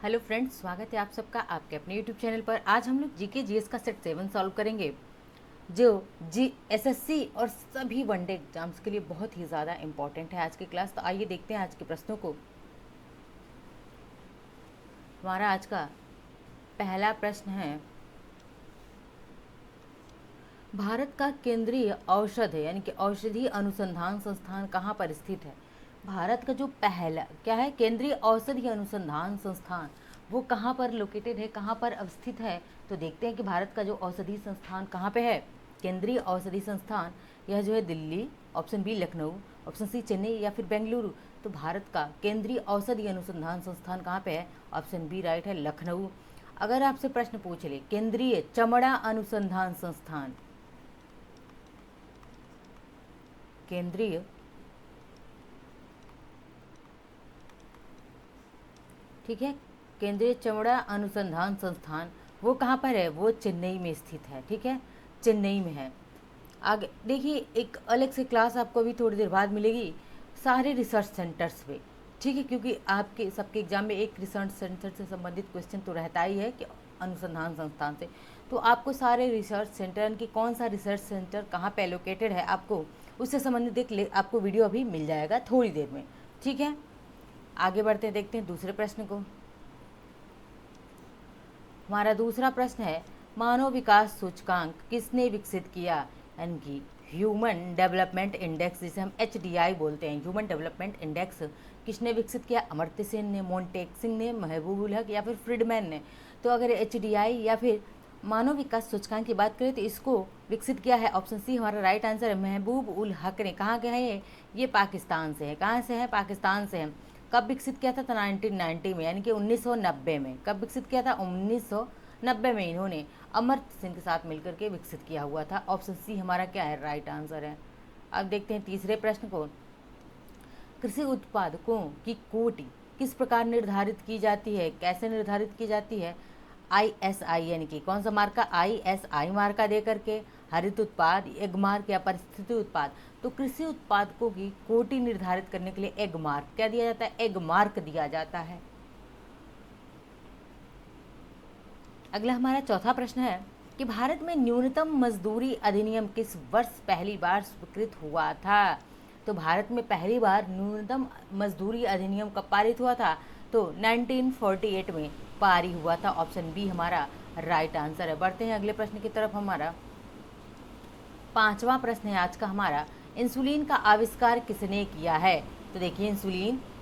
Hello friends, स्वागत है आप सबका आपके अपने यूट्यूब चैनल पर। आज हम लोग जीके जीएस का सेट 7 सॉल्व करेंगे, जो जी एसएससी और सभी वनडे एग्जाम्स के लिए बहुत ही ज़्यादा इंपॉर्टेंट है आज की क्लास। तो आइए देखते हैं आज के प्रश्नों को। हमारा आज का पहला प्रश्न है, भारत का केंद्रीय औषध है यानी कि औषधि अनुसंधान संस्थान कहाँ पर स्थित है। भारत का जो पहला क्या है, केंद्रीय औषधि अनुसंधान संस्थान, वो कहाँ पर लोकेटेड है, कहाँ पर अवस्थित है। तो देखते हैं कि भारत का जो औषधि संस्थान कहाँ पे है। केंद्रीय औषधि संस्थान यह जो है Delhi, option B Lucknow, option C Chennai या फिर बेंगलुरु। तो भारत का केंद्रीय औषधि अनुसंधान संस्थान कहाँ पे है, ऑप्शन बी राइट है, लखनऊ। अगर आपसे प्रश्न पूछ ले केंद्रीय चमड़ा अनुसंधान संस्थान, केंद्रीय ठीक है, केंद्रीय चमड़ा अनुसंधान संस्थान वो कहाँ पर है, वो चेन्नई में स्थित है। ठीक है, चेन्नई में है। आगे देखिए, एक अलग से क्लास आपको अभी थोड़ी देर बाद मिलेगी सारे रिसर्च सेंटर्स पे। ठीक है, क्योंकि आपके सबके एग्जाम में एक रिसर्च सेंटर से संबंधित क्वेश्चन तो रहता ही है कि अनुसंधान संस्थान से। तो आपको सारे रिसर्च सेंटर की कौन सा रिसर्च सेंटर कहाँ पे लोकेटेड है, आपको उससे संबंधित आपको वीडियो अभी मिल जाएगा थोड़ी देर में। ठीक है, आगे बढ़ते हैं, देखते हैं दूसरे प्रश्न को। हमारा दूसरा प्रश्न है, मानव विकास सूचकांक किसने विकसित किया, यानी कि ह्यूमन डेवलपमेंट इंडेक्स, जिसे हम HDI बोलते हैं, ह्यूमन डेवलपमेंट इंडेक्स किसने विकसित किया। अमर्त्य सेन ने, मोन्टेक सिंह ने, महबूबुल हक या फिर फ्रीडमैन ने। तो अगर HDI या फिर मानव विकास सूचकांक की बात करें तो इसको विकसित किया है, ऑप्शन सी हमारा राइट आंसर है, महबूब उल हक ने। कहाँ के हैं ये पाकिस्तान से है। कहाँ से है, पाकिस्तान से है। कब विकसित किया था, तो 1990 में, यानी कि 1990 में। कब विकसित किया था, 1990 में इन्होंने अमर्त्य सेन के साथ मिलकर के विकसित किया हुआ था। ऑप्शन सी हमारा क्या है, राइट आंसर है। अब देखते हैं तीसरे प्रश्न को। कृषि उत्पादकों की कोटि किस प्रकार निर्धारित की जाती है, कैसे निर्धारित की जाती है। ISI यानी कि कौन सा मार्का, ISI मार्का दे करके, हरित उत्पाद, एग मार्क या परिस्थिति उत्पाद। तो कृषि उत्पादकों की कोटि निर्धारित करने के लिए एग मार्क क्या दिया जाता है, एग मार्क दिया जाता है। अगला हमारा चौथा प्रश्न है कि भारत में न्यूनतम मजदूरी अधिनियम किस वर्ष पहली बार स्वीकृत हुआ था। तो भारत में पहली बार न्यूनतम मजदूरी अधिनियम कब पारित हुआ था, तो 1948 में पारित हुआ था। ऑप्शन बी हमारा राइट आंसर है। बढ़ते हैं अगले प्रश्न की तरफ। हमारा पांचवा प्रश्न है आज का हमारा, इंसुलिन का आविष्कार किसने किया है। तो देखिए,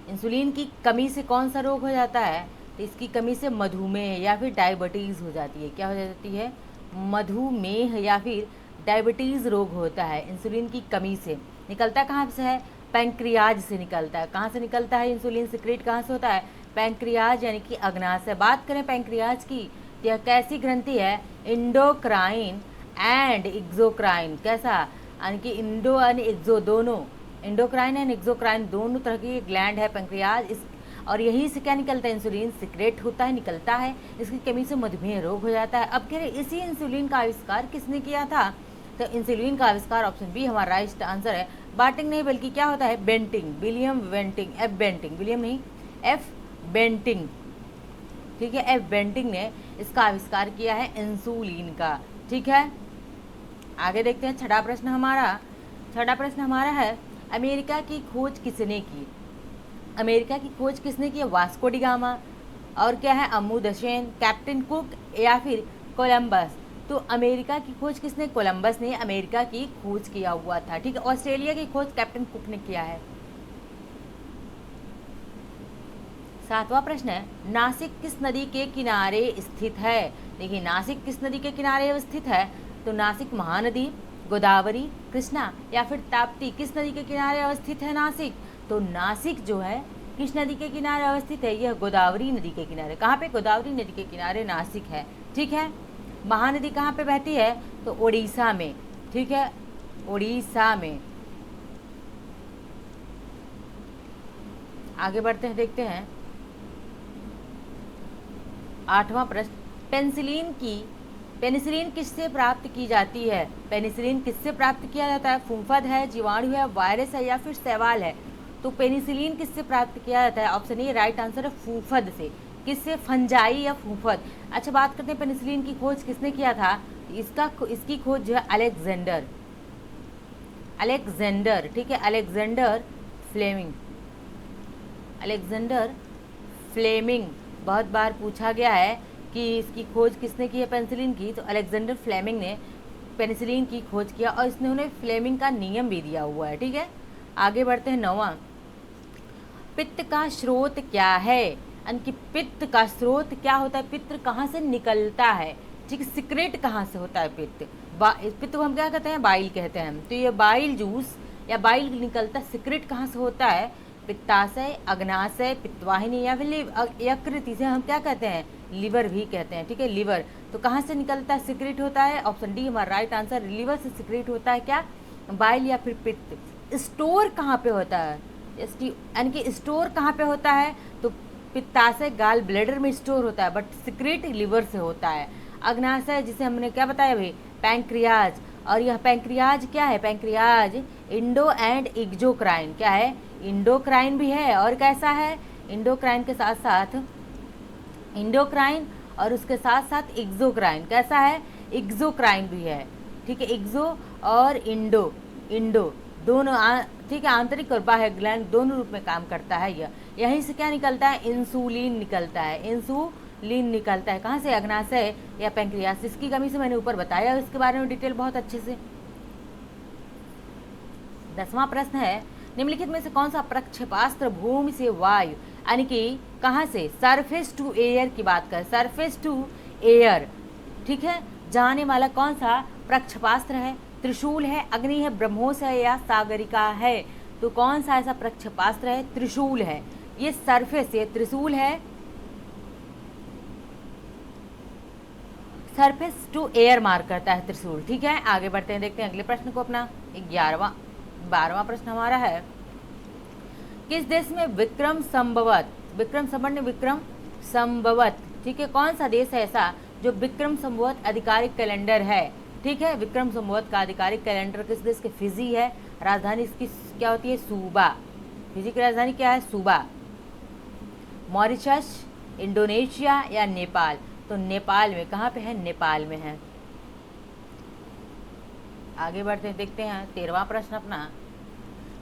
इंसुलिन की कमी से कौन सा रोग हो जाता है, तो इसकी कमी से मधुमेह या फिर डायबिटीज़ हो जाती है। क्या हो जाती है, मधुमेह या फिर डायबिटीज़ रोग होता है इंसुलिन की कमी से। निकलता कहाँ से है, पैंक्रियाज से निकलता है। कहाँ से निकलता है इंसुलिन सिक्रेट, कहाँ से होता है, पैंक्रियाज यानी कि अग्नाशय। बात करें पैंक्रियाज की, तो यह कैसी ग्रंथि है, इंडोक्राइन एंड एक्सोक्राइन। कैसा, यानी कि इंडो एंड एक्सो दोनों, इंडोक्राइन एंड एक्सोक्राइन दोनों तरह की ग्लैंड है पैंक्रियाज। इस और यहीं से क्या निकलता है, इंसुलिन सिक्रेट होता है, निकलता है। इसकी कमी से मधुमेह रोग हो जाता है। अब कह रहे इसी इंसुलिन का आविष्कार किसने किया था, तो इंसुलिन का आविष्कार ऑप्शन बी हमारा राइट आंसर है, बार्टिंग नहीं बल्कि क्या होता है, Banting, William Banting, F Banting, William नहीं एफ बेंटिंग। ठीक है, एफ बेंटिंग ने इसका आविष्कार किया है इंसुलिन का। ठीक है, आगे देखते हैं छठा प्रश्न हमारा। छठा प्रश्न हमारा है, अमेरिका की खोज किसने की। अमेरिका की खोज किसने की, वास्को डी गामा, और क्या है, अमुदशेन, कैप्टन कुक या फिर कोलंबस। तो अमेरिका की खोज किसने, कोलंबस ने अमेरिका की खोज किया हुआ था। ठीक है, ऑस्ट्रेलिया की खोज कैप्टन कुक ने किया है। सातवां प्रश्न है, नासिक किस नदी के किनारे स्थित है। देखिए, नासिक किस नदी के किनारे स्थित है, तो नासिक महानदी, गोदावरी, कृष्णा या फिर ताप्ती, किस नदी के किनारे अवस्थित है नासिक। तो नासिक जो है किस नदी के किनारे अवस्थित है, यह गोदावरी नदी के किनारे। कहाँ पे, गोदावरी नदी के किनारे नासिक है। ठीक है, महानदी कहाँ पे बहती है, तो उड़ीसा में। ठीक है, उड़ीसा में। आगे बढ़ते हैं, देखते हैं आठवां प्रश्न, पेनिसिलिन किससे प्राप्त की जाती है। पेनिसिलिन किससे प्राप्त किया जाता है, फूंफद है, जीवाणु है, वायरस है या फिर शैवाल है। तो पेनिसिलिन किससे प्राप्त किया जाता है, ऑप्शन ए राइट आंसर है, फूंफद से। किससे? फंजाई या फूफद। अच्छा, बात करते हैं पेनिसिलिन की खोज किसने किया था? इसकी खोज जो है अलेक्जेंडर, ठीक है, अलेक्जेंडर फ्लेमिंग। बहुत बार पूछा गया है कि इसकी खोज किसने की है पेनिसिलिन की, तो अलेक्जेंडर फ्लेमिंग ने पेनिसिलिन की खोज किया और इसने उन्हें फ्लेमिंग का नियम भी दिया हुआ है, ठीक है। आगे बढ़ते हैं। 9वां, पित्त का स्रोत क्या है? यानी कि पित्त का स्रोत क्या होता है? पित्त कहाँ से निकलता है, ठीक है, सिक्रेट कहाँ से होता है पित्त? पित्त को हम क्या कहते हैं? बाइल कहते हैं। तो ये बाइल जूस या बाइल निकलता सिक्रेट कहाँ से होता है? पित्ताशय, अग्नाशय, पित्तवाहिनी या फिर यकृत, इसे हम क्या कहते हैं? लिवर भी कहते हैं, ठीक है, लिवर। तो कहाँ से निकलता है, सिक्रेट होता है? ऑप्शन डी हमारा राइट आंसर। लिवर से सिक्रेट होता है क्या? बाइल या फिर पित्त। स्टोर कहाँ पे होता है? यानी कि स्टोर कहाँ पे होता है? तो पित्ताशय गाल ब्लैडर में स्टोर होता है, बट सिक्रेट लिवर से होता है। अग्नाशय जिसे हमने क्या बताया भाई? पैंक्रियाज। और यह पैंक्रियाज क्या है? Pancreas Indo and exocrine. क्या है? इंडोक्राइन भी है और कैसा है? इंडोक्राइन के साथ साथ इंडोक्राइन और उसके साथ साथ एक्सोक्राइन। कैसा है? एक्सोक्राइन भी है, ठीक है। एक्सो और इंडो दोनों ठीक है, आंतरिक और बाह्य ग्लैंड दोनों रूप में काम करता है यह। यहीं से क्या निकलता है? इंसुलिन निकलता है। इंसुलिन निकलता है कहाँ से? अग्नाशय या पैंक्रियास। इसकी कमी से मैंने ऊपर बताया इसके बारे में डिटेल बहुत अच्छे से। 10वां प्रश्न है, निम्नलिखित में से कौन सा प्रक्षेपास्त्र भूमि से वायु यानी कि कहाँ से? सरफेस टू एयर की बात कर, सरफेस टू एयर, ठीक है, जाने वाला कौन सा प्रक्षेपास्त्र है? त्रिशूल है, अग्नि है, ब्रह्मोस है या सागरिका है? तो कौन सा ऐसा प्रक्षेपास्त्र है? त्रिशूल है। ये सरफेस, ये त्रिशूल है, सरफेस टू एयर मार करता है त्रिशूल, ठीक है। आगे बढ़ते हैं, देखते हैं अगले प्रश्न को अपना। 12वां प्रश्न हमारा है, किस देश में विक्रम संभवत, ठीक है, कौन सा देश है ऐसा जो विक्रम संभवत आधिकारिक कैलेंडर है, ठीक है। विक्रम संभवत का आधिकारिक कैलेंडर किस देश के? फिजी है। राजधानी इसकी क्या होती है? सूबा। फिजी की राजधानी क्या है? सूबा। मॉरिशस, इंडोनेशिया या नेपाल? तो नेपाल में। कहाँ पे है? नेपाल में है। आगे बढ़ते हैं, देखते हैं 13वां प्रश्न अपना,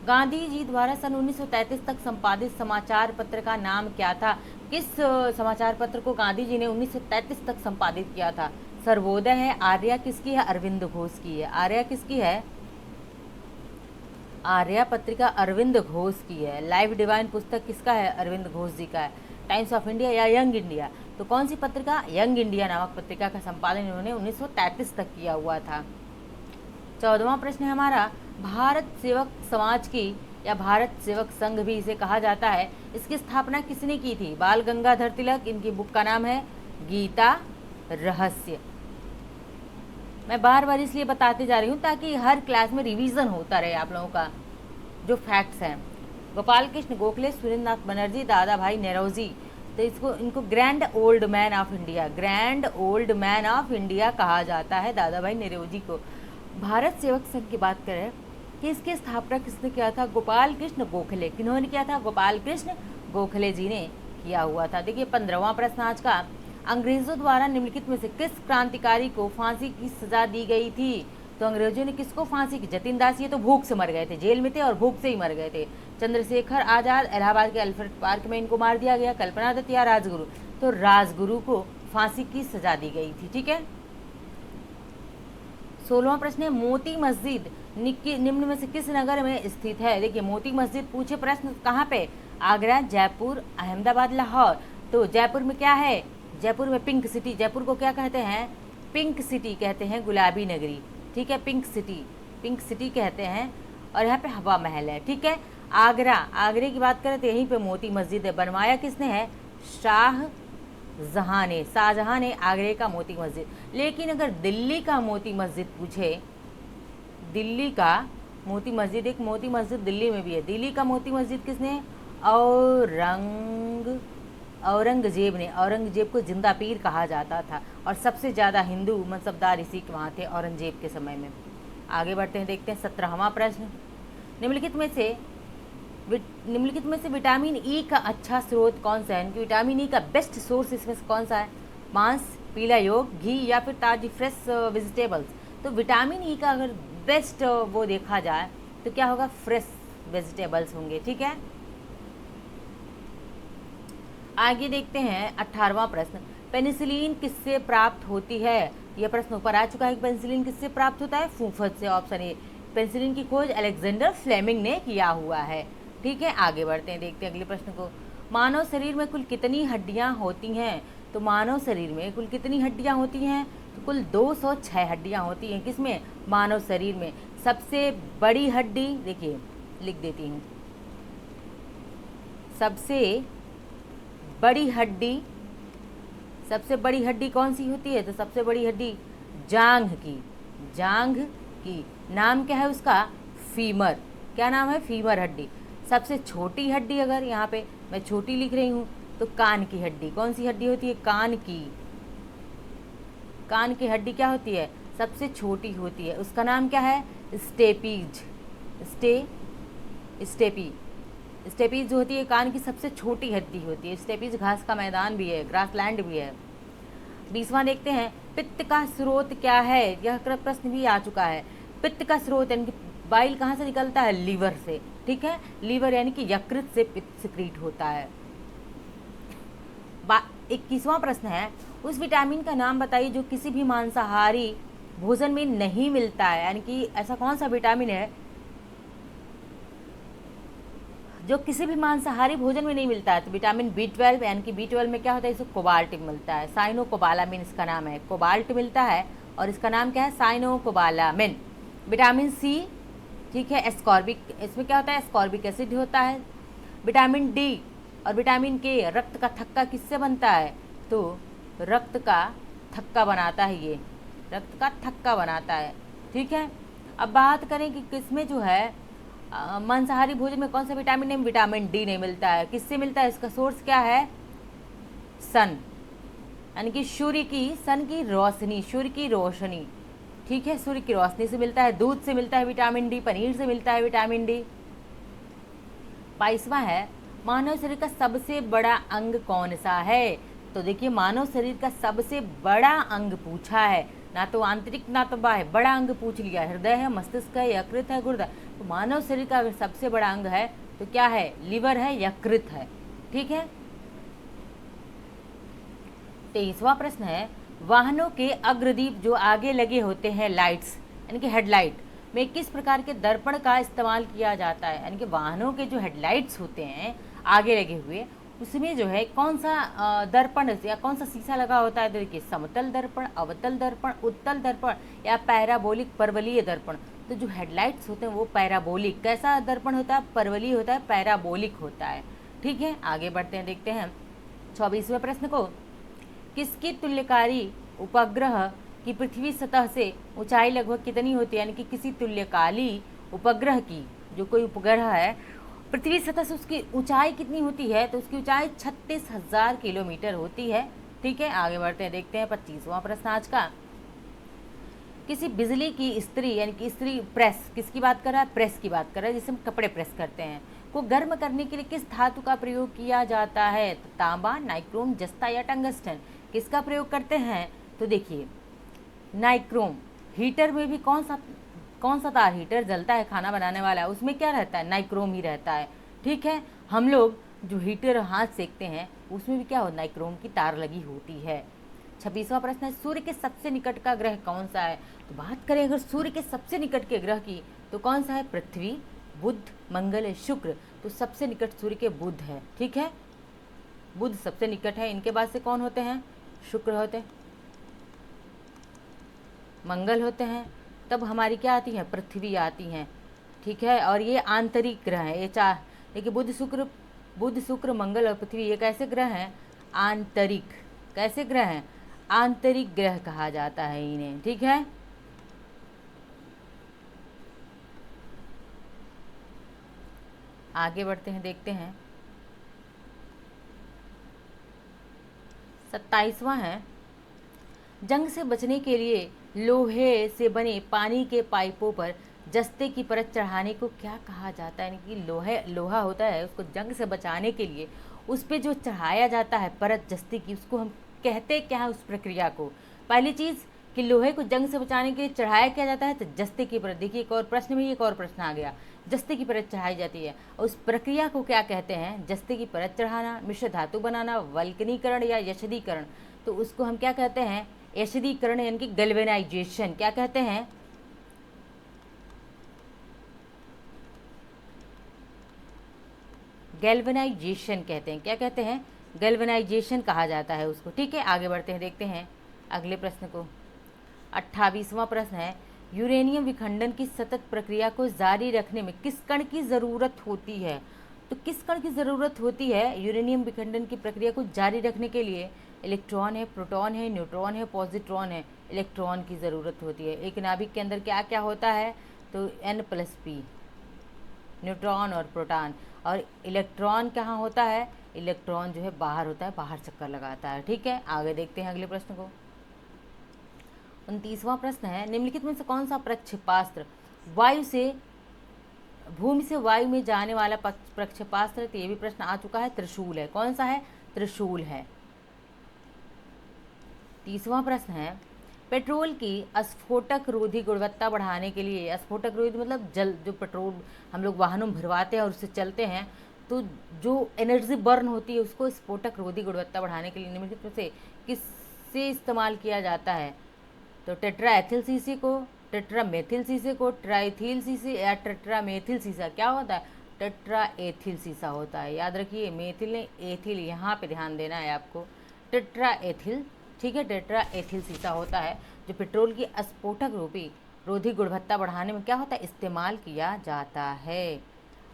गांधी जी द्वारा सन 1933 तक संपादित समाचार पत्र का नाम क्या था? किस समाचार पत्र को गांधी जी ने 1933 तक संपादित किया था? सर्वोदय है, आर्या किसकी है? अरविंद घोष की है। आर्या किसकी है? आर्या पत्रिका अरविंद घोष की है। लाइफ डिवाइन पुस्तक किसका है? अरविंद घोष जी का है। टाइम्स ऑफ इंडिया या यंग इंडिया? तो कौन सी पत्रिका? यंग इंडिया नामक पत्रिका का संपादन इन्होंने 1933 तक किया हुआ था। 14वां प्रश्न है हमारा, भारत सेवक समाज की या भारत सेवक संघ भी इसे कहा जाता है, इसकी स्थापना किसने की थी? बाल गंगाधर तिलक। इनकी बुक का नाम है गीता रहस्य। मैं बार बार इसलिए बताते जा रही हूँ ताकि हर क्लास में रिवीजन होता रहे आप लोगों का जो फैक्ट्स हैं। गोपाल कृष्ण गोखले, सुरेंद्रनाथ बनर्जी, दादा भाई नेरोजी। तो इनको grand old man of India कहा जाता है, दादा भाई नेरोजी को। भारत सेवक संघ की बात करें कि इसकी स्थापना किसने किया था? गोपाल कृष्ण गोखले। किन्होंने किया था? गोपाल कृष्ण गोखले जी ने किया हुआ था। देखिए 15वां प्रश्न आज का, अंग्रेजों द्वारा निम्नलिखित में से किस क्रांतिकारी को फांसी की सजा दी गई थी? तो अंग्रेजों ने किसको फांसी की? जतिन दास। ये तो भूख से मर गए थे, जेल में थे और भूख से ही मर गए थे। चंद्रशेखर आजाद, इलाहाबाद के अल्फ्रेड पार्क में इनको मार दिया गया। कल्पना दत्त या राजगुरु? तो राजगुरु को फांसी की सजा दी गई थी, ठीक है। 16वां प्रश्न है, मोती मस्जिद निम्न में से किस नगर में स्थित है? देखिए मोती मस्जिद पूछे प्रश्न कहाँ पे? आगरा, जयपुर, अहमदाबाद, लाहौर। तो जयपुर में क्या है? जयपुर में पिंक सिटी। जयपुर को क्या कहते हैं? पिंक सिटी कहते हैं, गुलाबी नगरी, ठीक है, पिंक सिटी कहते हैं। और यहाँ पे हवा महल है, ठीक है। आगरे की बात करें तो यहीं पे मोती मस्जिद है। बनवाया किसने है? शाहजहां ने आगरे का मोती मस्जिद। लेकिन अगर दिल्ली का मोती मस्जिद पूछे, दिल्ली का मोती मस्जिद, एक मोती मस्जिद दिल्ली में भी है। दिल्ली का मोती मस्जिद किसने? औरंगजेब ने। औरंगजेब को जिंदा पीर कहा जाता था और सबसे ज़्यादा हिंदू मनसबदार इसी के वहाँ थे औरंगजेब के समय में। आगे बढ़ते हैं, देखते हैं 17वां प्रश्न, निम्नलिखित में से निम्नलिखित में से विटामिन ई का अच्छा स्रोत कौन सा है, यानी कि विटामिन ई का बेस्ट सोर्स इसमें से कौन सा है? मांस, पीला योग, घी या फिर ताजी फ्रेश वेजिटेबल्स। तो विटामिन ई का अगर बेस्ट वो देखा जाए तो क्या होगा? फ्रेश वेजिटेबल्स होंगे। ठीक है, आगे देखते हैं 18वां प्रश्न, पेनिसिलिन किससे प्राप्त होती है? यह प्रश्न ऊपर आ चुका है कि पेनिसिलिन किससे प्राप्त होता है? फूफद से। Option A. पेनिसिलिन की खोज अलेक्जेंडर फ्लेमिंग ने किया हुआ है। ठीक है, आगे बढ़ते हैं, देखते हैं अगले प्रश्न को। मानव शरीर में कुल कितनी हड्डियां होती हैं? तो मानव शरीर में कुल कितनी हड्डियां होती हैं? तो कुल 206 हड्डियां होती हैं। किसमें? मानव शरीर में। सबसे बड़ी हड्डी देखिए, लिख देती हूँ, सबसे बड़ी हड्डी, सबसे बड़ी हड्डी कौन सी होती है? तो सबसे बड़ी हड्डी जांघ की, जांघ की। नाम क्या है उसका? फीमर। क्या नाम है? फीमर हड्डी। सबसे छोटी हड्डी, अगर यहाँ पे मैं छोटी लिख रही हूँ, तो कान की हड्डी। कौन सी हड्डी होती है? कान की। कान की हड्डी क्या होती है? सबसे छोटी होती है। उसका नाम क्या है? स्टेपीज। स्टेपी स्टेपीज जो होती है कान की सबसे छोटी हड्डी होती है। स्टेपीज घास का मैदान भी है, ग्रासलैंड भी है। 20वां देखते हैं, पित्त का स्रोत क्या है? यह प्रश्न भी आ चुका है। पित्त का स्रोत यानी कि बाइल कहाँ से निकलता है? लीवर से। ठीक है, लीवर यानी कि यकृत से पित्त सिक्रीट होता है। 21वां प्रश्न है, उस विटामिन का नाम बताइए जो किसी भी मांसाहारी भोजन में नहीं मिलता है। यानी कि ऐसा कौन सा विटामिन है जो किसी भी मांसाहारी भोजन में नहीं मिलता है? तो विटामिन B12, यानी कि B12 में क्या होता है? इसे कोबाल्ट मिलता है। साइनोकोबालामिन इसका नाम है, कोबाल्ट मिलता है और इसका नाम क्या है? साइनोकोबालामिन। विटामिन C, ठीक है, एस्कॉर्बिक, इसमें क्या होता है? एस्कॉर्बिक एसिड होता है। विटामिन D और विटामिन K, रक्त का थक्का किससे बनता है? तो रक्त का थक्का बनाता है, ये रक्त का थक्का बनाता है। ठीक है, अब बात करें कि किसमें जो है मांसाहारी भोजन में कौन सा विटामिन है? विटामिन डी नहीं मिलता है। किससे मिलता है? इसका सोर्स क्या है? सन, यानी कि सूर्य की, सन की रोशनी, सूर्य की रोशनी। ठीक है, सूर्य की रोशनी से मिलता है। दूध से मिलता है विटामिन डी, पनीर से मिलता है विटामिन डी। 22वां है, मानव शरीर का सबसे बड़ा अंग कौन सा है? तो देखिए, मानव शरीर का सबसे बड़ा अंग पूछा है, ना तो आंतरिक ना तो बाह्य, बड़ा अंग पूछ लिया। हृदय है, मस्तिष्क है, यकृत है, गुर्दा। तो मानव शरीर का अगर सबसे बड़ा अंग है तो क्या है? लीवर है, यकृत है। ठीक है, 23वां प्रश्न है, वाहनों के अग्रदीप जो आगे लगे होते हैं, लाइट्स यानी कि हेडलाइट में किस प्रकार के दर्पण का इस्तेमाल किया जाता है? यानी कि वाहनों के जो हेडलाइट्स होते हैं आगे लगे हुए, उसमें जो है कौन सा दर्पण या कौन सा शीशा लगा होता है? देखिए, समतल दर्पण, अवतल दर्पण, उत्तल दर्पण या पैराबोलिक परवलीय दर्पण। तो जो हेडलाइट्स होते हैं वो पैराबोलिक, कैसा दर्पण होता है? परवलीय होता है, पैराबोलिक होता है। ठीक है, आगे बढ़ते हैं, देखते हैं 24वें प्रश्न को। किसकी तुल्यकारी उपग्रह की पृथ्वी सतह से ऊंचाई लगभग कितनी होती है? यानी कि किसी तुल्यकाली उपग्रह की, जो कोई उपग्रह है, पृथ्वी सतह से उसकी ऊंचाई कितनी होती है? तो उसकी ऊंचाई 36,000 किलोमीटर होती है। ठीक है, आगे बढ़ते हैं, देखते हैं 25वां प्रश्न आज का। किसी बिजली की इस्त्री, यानी कि इस्त्री प्रेस, किसकी बात कर रहा है? प्रेस की बात कर रहा है, जिससे हम कपड़े प्रेस करते हैं, को गर्म करने के लिए किस धातु का प्रयोग किया जाता है? तो तांबा, नाइक्रोम, जस्ता या टंगस्टन, किसका प्रयोग करते हैं? तो देखिए, नाइक्रोम। हीटर में भी कौन सा तार हीटर जलता है, खाना बनाने वाला, उसमें क्या रहता है? नाइक्रोम ही रहता है। ठीक है, हम लोग जो हीटर हाथ सेकते हैं उसमें भी क्या हो? नाइक्रोम की तार लगी होती है। 26वां प्रश्न है, सूर्य के सबसे निकट का ग्रह कौन सा है? तो बात करें अगर सूर्य के सबसे निकट के ग्रह की, तो कौन सा है? पृथ्वी, बुध, मंगल, शुक्र। तो सबसे निकट सूर्य के बुध है। ठीक है, बुध सबसे निकट है। इनके बाद से कौन होते हैं? शुक्र होते हैं, मंगल होते हैं, तब हमारी क्या आती है? पृथ्वी आती हैं। ठीक है, और ये आंतरिक ग्रह है, ये चार। देखिए, बुध शुक्र मंगल और पृथ्वी, ये कैसे ग्रह हैं? आंतरिक। कैसे ग्रह हैं? आंतरिक ग्रह कहा जाता है इन्हें। ठीक है, आगे बढ़ते हैं, देखते हैं 27वां है, जंग से बचने के लिए लोहे से बने पानी के पाइपों पर जस्ते की परत चढ़ाने को क्या कहा जाता है? यानी कि लोहा होता है, उसको जंग से बचाने के लिए उस पे जो चढ़ाया जाता है परत जस्ते की, उसको हम कहते क्या है उस प्रक्रिया को? पहली चीज़ कि लोहे को जंग से बचाने के लिए चढ़ाया क्या जाता है, तो जस्ते की परत। देखिए एक और प्रश्न में एक और प्रश्न आ गया, जस्ते की परत चढ़ाई जाती है, और उस प्रक्रिया को क्या कहते हैं? जस्ते की परत चढ़ाना, मिश्र धातु बनाना, वल्कनीकरण या यशदीकरण। तो उसको हम क्या कहते हैं? यशदीकरण, यानी कि गैल्वेनाइजेशन। क्या कहते हैं? गैल्वेनाइजेशन कहते हैं। क्या कहते हैं? गैल्वेनाइजेशन कहा जाता है उसको। ठीक है, आगे बढ़ते हैं, देखते हैं अगले प्रश्न को। 28वां प्रश्न है, यूरेनियम विखंडन की सतत प्रक्रिया को जारी रखने में किस कण की ज़रूरत होती है? तो किस कण की ज़रूरत होती है यूरेनियम विखंडन की प्रक्रिया को जारी रखने के लिए? इलेक्ट्रॉन है, प्रोटॉन है, न्यूट्रॉन है, पॉजिट्रॉन है। इलेक्ट्रॉन की ज़रूरत होती है। एक नाभिक के अंदर क्या क्या होता है? तो N+P, न्यूट्रॉन और प्रोटॉन। और इलेक्ट्रॉन कहाँ होता है? इलेक्ट्रॉन जो है बाहर होता है, बाहर चक्कर लगाता है। ठीक है, आगे देखते हैं अगले प्रश्न को। 29वां प्रश्न है, निम्नलिखित में से कौन सा प्रक्षेपास्त्र वायु से भूमि से वायु में जाने वाला प्रक्षेपास्त्र? तो ये भी प्रश्न आ चुका है, त्रिशूल है। कौन सा है? त्रिशूल है। 30वां प्रश्न है, पेट्रोल की अस्फोटक रोधी गुणवत्ता बढ़ाने के लिए, अस्फोटक रोधी मतलब जल, जो पेट्रोल हम लोग वाहनों में भरवाते हैं और उससे चलते हैं, तो जो एनर्जी बर्न होती है उसको स्फोटक रोधी गुणवत्ता बढ़ाने के लिए निम्नलिखित में से किससे इस्तेमाल किया जाता है? तो टेट्राएथिल शीशे को, टेट्रामेथिल शीशे को, ट्राइथिल शीशे या टेट्रामेथिल शीशा। क्या होता है? टेट्राएथिल शीशा होता है। याद रखिए, मेथिल ने एथिल, यहाँ पे ध्यान देना है आपको। टेट्राएथिल, ठीक है, टेट्राएथिल शीशा होता है जो पेट्रोल की अस्फोटक रूपी रोधी गुणवत्ता बढ़ाने में क्या होता है? इस्तेमाल किया जाता है।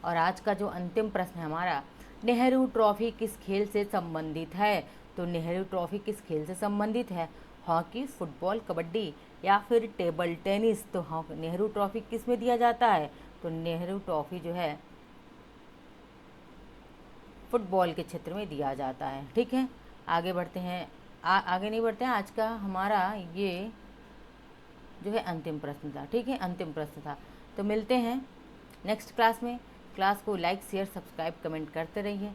और आज का जो अंतिम प्रश्न है हमारा, नेहरू ट्रॉफी किस खेल से संबंधित है? तो नेहरू ट्रॉफी किस खेल से संबंधित है? हॉकी, फुटबॉल, कबड्डी या फिर टेबल टेनिस। तो हाँ, नेहरू ट्रॉफी किस में दिया जाता है? तो नेहरू ट्रॉफी जो है फुटबॉल के क्षेत्र में दिया जाता है। ठीक है, आगे बढ़ते हैं। आगे नहीं बढ़ते हैं, आज का हमारा ये जो है अंतिम प्रश्न था। ठीक है, अंतिम प्रश्न था। तो मिलते हैं नेक्स्ट क्लास में। क्लास को लाइक, शेयर, सब्सक्राइब, कमेंट करते रहिए।